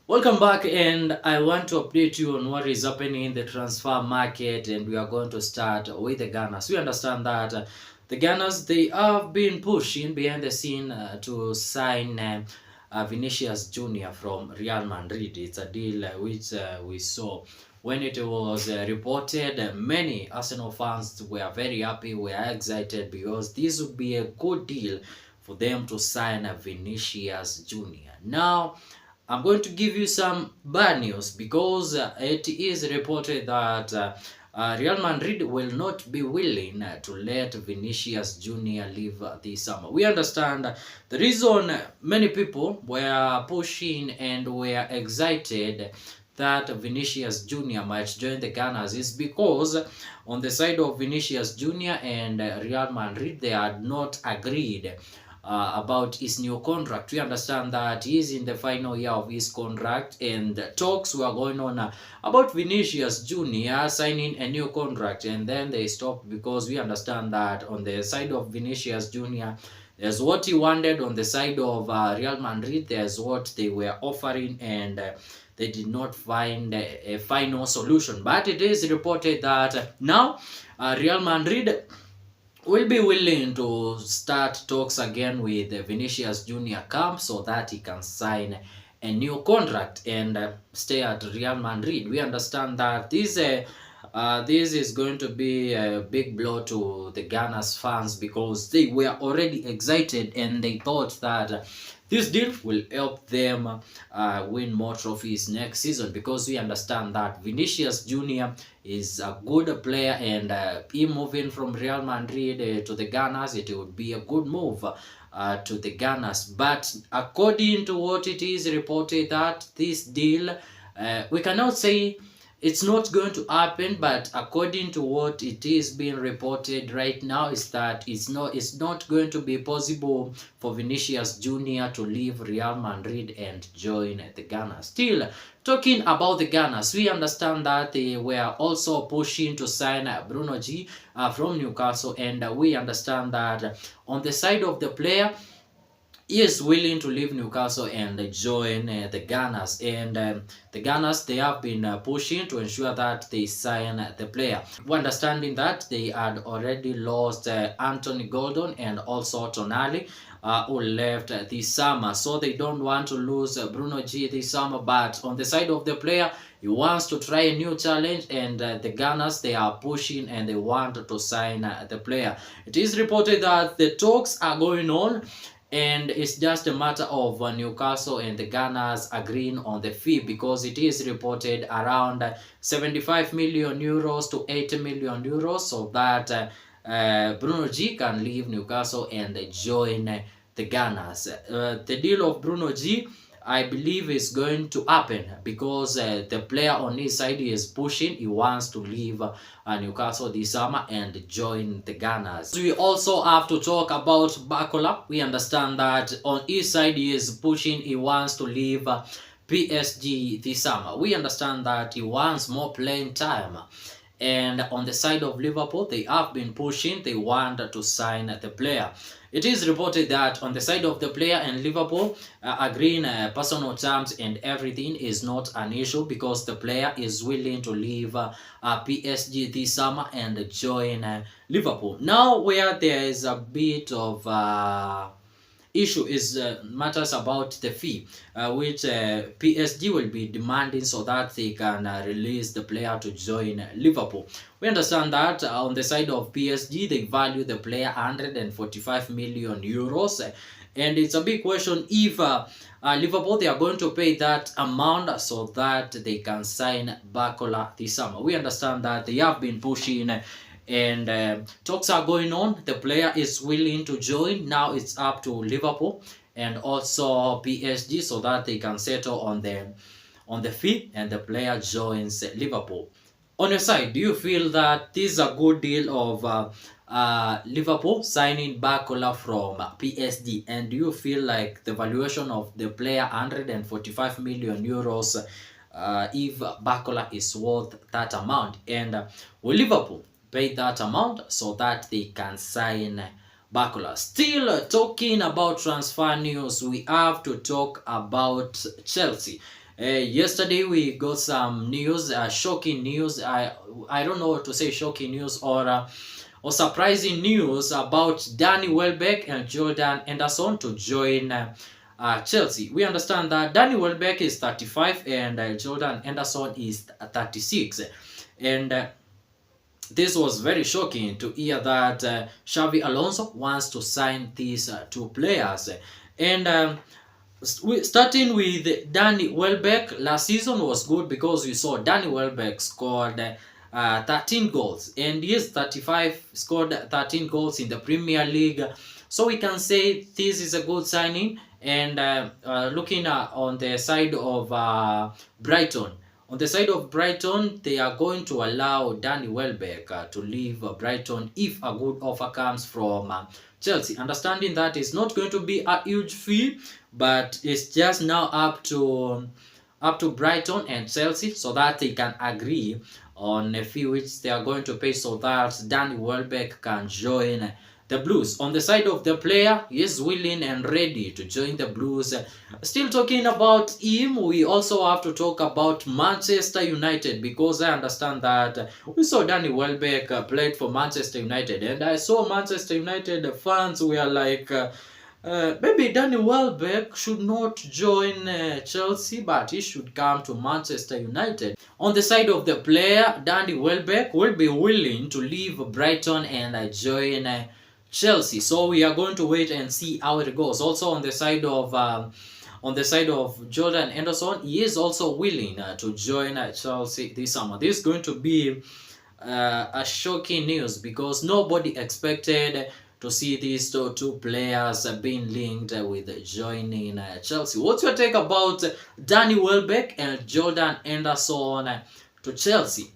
Welcome back, and I want to update you on what is happening in the transfer market, and we are going to start with the Gunners. We understand that the Gunners, they have been pushing behind the scene to sign Vinicius Junior from Real Madrid. It's a deal which we saw when it was reported. Many Arsenal fans were very happy, were excited because this would be a good deal for them to sign Vinicius Junior. Now, I'm going to give you some bad news because it is reported that Real Madrid will not be willing to let Vinicius Junior leave this summer. We understand the reason many people were pushing and were excited that Vinicius Junior might join the Gunners is because on the side of Vinicius Junior and Real Madrid, they had not agreed about his new contract. We understand that he is in the final year of his contract, and talks were going on about Vinicius Junior signing a new contract, and then they stopped because we understand that on the side of Vinicius Junior, there's what he wanted. On the side of Real Madrid, there's what they were offering, and they did not find a final solution. But it is reported that now Real Madrid will be willing to start talks again with Vinicius Junior camp so that he can sign a new contract and stay at Real Madrid. We understand that this is going to be a big blow to the Gunners fans because they were already excited and they thought that this deal will help them win more trophies next season, because we understand that Vinicius Junior is a good player, and him moving from Real Madrid to the Gunners, it would be a good move to the Gunners. But according to what it is reported, that this deal, we cannot say it's not going to happen, but according to what it is being reported right now is that it's not going to be possible for Vinicius Junior to leave Real Madrid and join the Gunners. Still, talking about the Gunners, we understand that they were also pushing to sign Bruno G from Newcastle, and we understand that on the side of the player, he is willing to leave Newcastle and join the Gunners. And the Gunners, they have been pushing to ensure that they sign the player. We're understanding that they had already lost Anthony Gordon and also Tonali, who left this summer. So they don't want to lose Bruno G this summer. But on the side of the player, he wants to try a new challenge, and the Gunners, they are pushing and they want to sign the player. It is reported that the talks are going on, and it's just a matter of Newcastle and the Gunners agreeing on the fee, because it is reported around 75 million euros to 80 million euros, so that Bruno G can leave Newcastle and join the Gunners. The deal of Bruno G, I believe, is going to happen because the player on his side is pushing. He wants to leave Newcastle this summer and join the Gunners. We also have to talk about Barcola. We understand that on his side he is pushing. He wants to leave PSG this summer. We understand that he wants more playing time. And on the side of Liverpool, they have been pushing. They want to sign the player. It is reported that on the side of the player and Liverpool, agreeing personal terms and everything is not an issue, because the player is willing to leave PSG this summer and join Liverpool. Now, where there is a bit of issue is matters about the fee, which PSG will be demanding so that they can release the player to join Liverpool. We understand that on the side of PSG, they value the player 145 million euros, and it's a big question if Liverpool, they are going to pay that amount so that they can sign Barcola this summer. We understand that they have been pushing and talks are going on. The player is willing to join. Now it's up to Liverpool and also PSG so that they can settle on the fee and the player joins Liverpool. On your side, do you feel that this is a good deal of Liverpool signing Barcola from PSG? And do you feel like the valuation of the player 145 million euros, if Barcola is worth that amount? And will Liverpool pay that amount so that they can sign Barcola? Still talking about transfer news, we have to talk about Chelsea. Yesterday we got some news, shocking news. I don't know what to say, shocking news or surprising news about Danny Welbeck and Jordan Henderson to join Chelsea. We understand that Danny Welbeck is 35 and Jordan Henderson is 36. And this was very shocking to hear that Xavi Alonso wants to sign these two players. And starting with Danny Welbeck, last season was good because we saw Danny Welbeck scored 13 goals, and he is 35, scored 13 goals in the Premier League. So we can say this is a good signing. And looking on the side of Brighton, they are going to allow Danny Welbeck to leave Brighton if a good offer comes from Chelsea. Understanding that it's not going to be a huge fee, but it's just now up to Brighton and Chelsea so that they can agree on a fee which they are going to pay so that Danny Welbeck can join the Blues. On the side of the player, he is willing and ready to join the Blues. Still talking about him, we also have to talk about Manchester United, because I understand that we saw Danny Welbeck played for Manchester United, and I saw Manchester United fans were like, maybe Danny Welbeck should not join Chelsea, but he should come to Manchester United. On the side of the player, Danny Welbeck will be willing to leave Brighton and join Chelsea. So we are going to wait and see how it goes. Also on the side of Jordan Henderson, he is also willing to join Chelsea this summer. This is going to be a shocking news because nobody expected to see these two players being linked with joining Chelsea. What's your take about Danny Welbeck and Jordan Henderson to Chelsea?